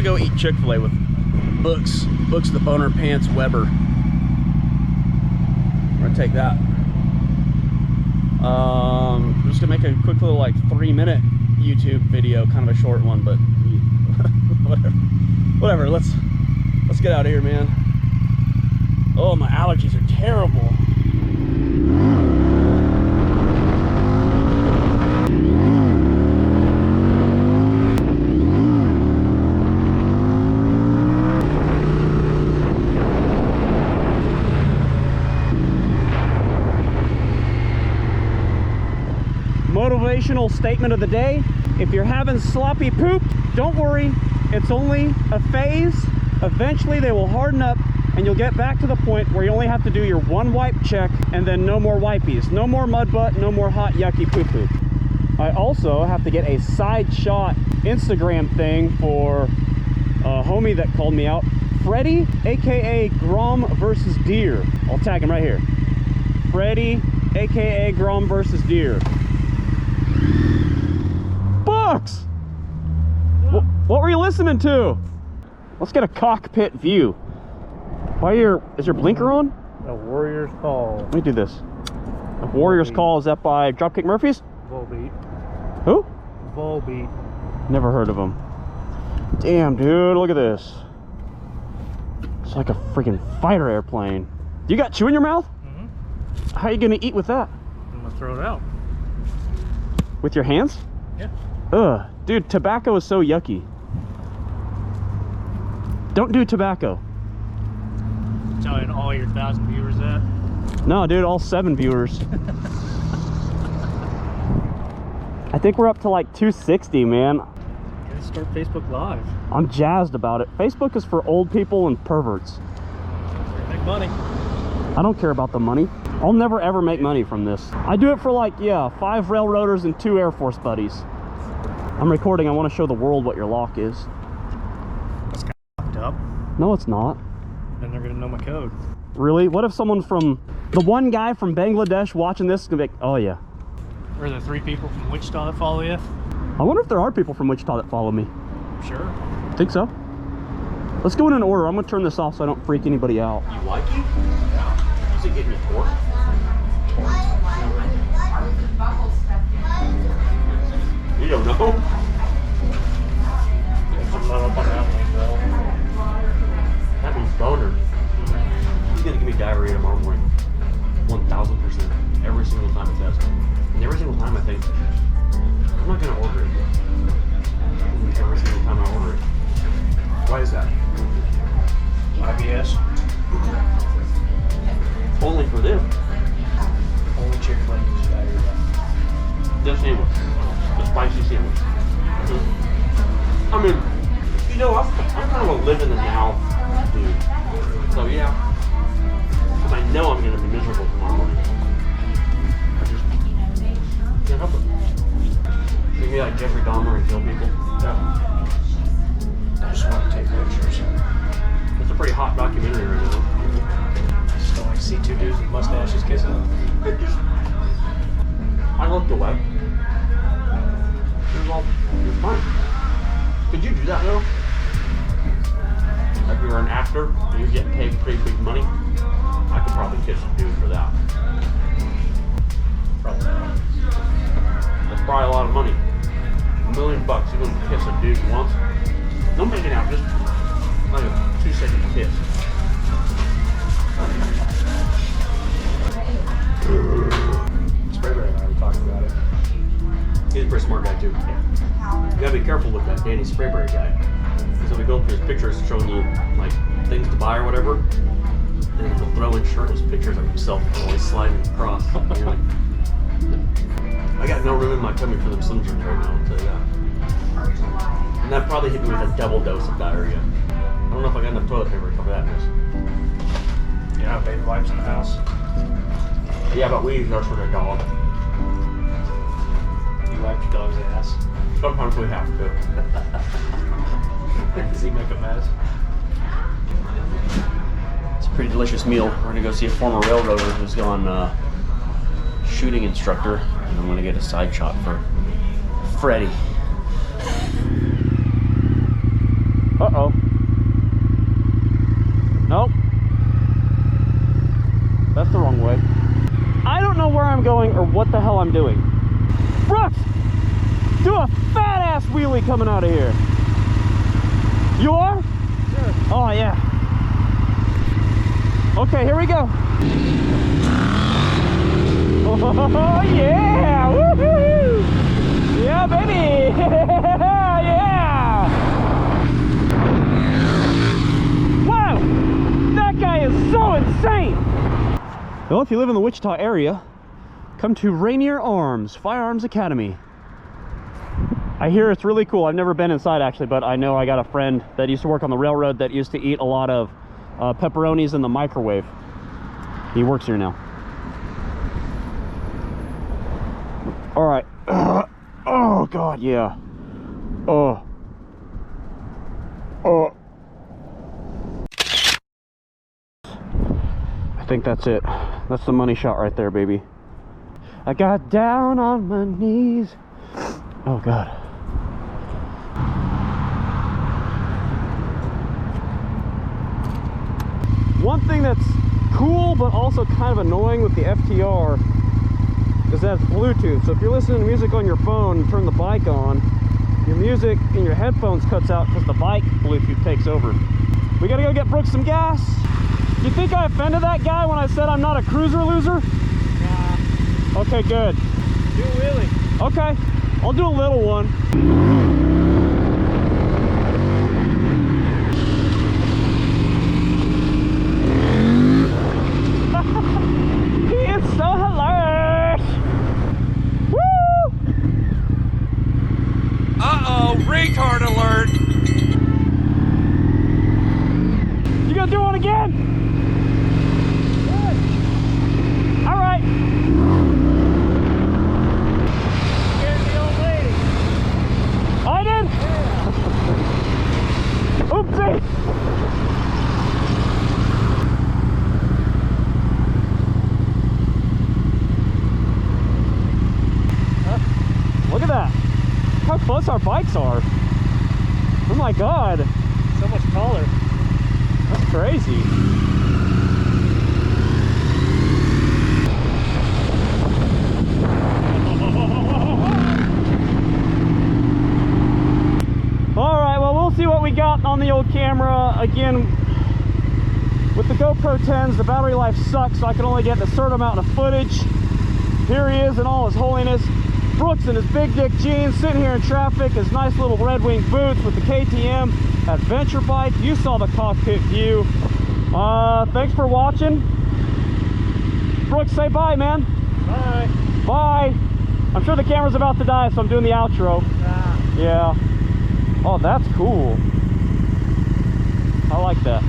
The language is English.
go eat Chick-Fil-A with Books the Boner Pants Weber. I'm gonna take that. I'm just gonna make a quick little like 3-minute YouTube video, kind of a short one, but whatever. Let's get out of here, man. Oh, my allergies are terrible. Motivational statement of the day: if you're having sloppy poop, don't worry, it's only a phase. Eventually they will harden up and you'll get back to the point where you only have to do your 1 wipe check and then no more wipies, no more mud butt, no more hot yucky poo poo. I also have to get a side shot Instagram thing for a homie that called me out, Freddie, aka Grom versus Deer. I'll tag him right here. Freddie, aka Grom versus Deer. Bucks! What were you listening to? Let's get a cockpit view. Is your blinker on? A Warrior's Call. Let me do this. A Warrior's Call, is that by Dropkick Murphys? Volbeat. Who? Volbeat. Never heard of them. Damn, dude, look at this. It's like a freaking fighter airplane. You got chew in your mouth? Mm-hmm. How are you gonna eat with that? I'm gonna throw it out. With your hands? Yeah. Ugh, dude, tobacco is so yucky. Don't do tobacco. Telling all your 1,000 viewers that? No, dude, all 7 viewers. I think we're up to like 260, man. Gotta start Facebook Live. I'm jazzed about it. Facebook is for old people and perverts. Make money. I don't care about the money. I'll never ever make money from this. I do it for like, yeah, 5 railroaders and 2 Air Force buddies. I'm recording. I want to show the world what your lock is. That's kind of fucked up. No, it's not. Then they're gonna know my code. Really? What if someone from the one guy from Bangladesh watching this is gonna be like, oh yeah. Or the 3 people from Wichita that follow you? I wonder if there are people from Wichita that follow me. Sure. Think so? Let's go in an order. I'm gonna turn this off so I don't freak anybody out. You like you? Yeah. Is it getting a torque? You don't know? That means boner. He's gonna give me diarrhea tomorrow morning. 1000%. Every single time it says. And every single time I think, I'm not gonna order it. Every single time I order it. Why is that? IBS. Only for them. Only Chick-Fil-A uses diarrhea. The sandwich. The spicy sandwich. I mean, you know, I'm kind of a live in the now dude. So yeah. Because I know I'm going to be miserable tomorrow morning. I just can't help it. Maybe like Jeffrey Dahmer and kill people. Yeah. I just want to take pictures. It's a pretty hot documentary right now. I just don't like to see 2 dudes with mustaches kissing. I looked away. It was fine. Could you do that though? If you're an actor and you're getting paid pretty big money, I could probably kiss a dude for that. Probably not. That's probably a lot of money. $1 million bucks, you're gonna kiss a dude once. Don't make it out, just like a 2-second kiss. Spray Bear and I were talking about it. He's a pretty smart guy too. Yeah. You gotta be careful with that Danny Sprayberry guy. Because he'll be going through his pictures showing you like things to buy or whatever. And he'll throw in shirtless pictures of himself while he's sliding across. You know? I got no room in my tummy for them Slim Jims right now, I'll tell you that. And that probably hit me with a double dose of diarrhea. I don't know if I got enough toilet paper to cover that mess. You know, baby wipes in the house. Yeah, but we use ours for the dog. You wipe your dog's ass. Sometimes we have to. Does he make a mess? It's a pretty delicious meal. We're gonna go see a former railroader who's gone shooting instructor, and I'm gonna get a side shot for Freddie. Uh-oh. know where I'm going or what the hell I'm doing. Brooks, do a fat ass wheelie coming out of here. You are? Sure. Oh yeah. Okay, here we go. Oh yeah! Woohoo! Yeah, baby! Yeah! Wow! That guy is so insane! Well, if you live in the Wichita area, come to Rainier Arms Firearms Academy. I hear it's really cool. I've never been inside actually, but I know I got a friend that used to work on the railroad that used to eat a lot of pepperonis in the microwave. He works here now. All right. Oh God, yeah. Oh. I think that's it. That's the money shot right there, baby. I got down on my knees. Oh God. One thing that's cool but also kind of annoying with the FTR is that it's Bluetooth. So if you're listening to music on your phone and turn the bike on, your music in your headphones cuts out because the bike Bluetooth takes over. We gotta go get Brooks some gas. Do you think I offended that guy when I said I'm not a cruiser loser? Nah. Okay, good. Do a wheelie. Okay, I'll do a little one. So hilarious! Woo! Uh-oh, retard alert! You gonna do one again? Good. All right. Scared the old lady. I did? Yeah. Oopsie! Look at that. How close our bikes are. Oh my God. So much taller. That's crazy. All right, well, we'll see what we got on the old camera. Again, with the GoPro 10s, the battery life sucks, so I can only get a certain amount of footage. Here he is in all his holiness. Brooks in his big dick jeans, sitting here in traffic, his nice little Red Wing boots with the KTM adventure bike. You saw the cockpit view. Thanks for watching. Brooks, say bye, man. Bye. Bye. I'm sure the camera's about to die, so I'm doing the outro. Nah. Yeah. Oh, that's cool. I like that.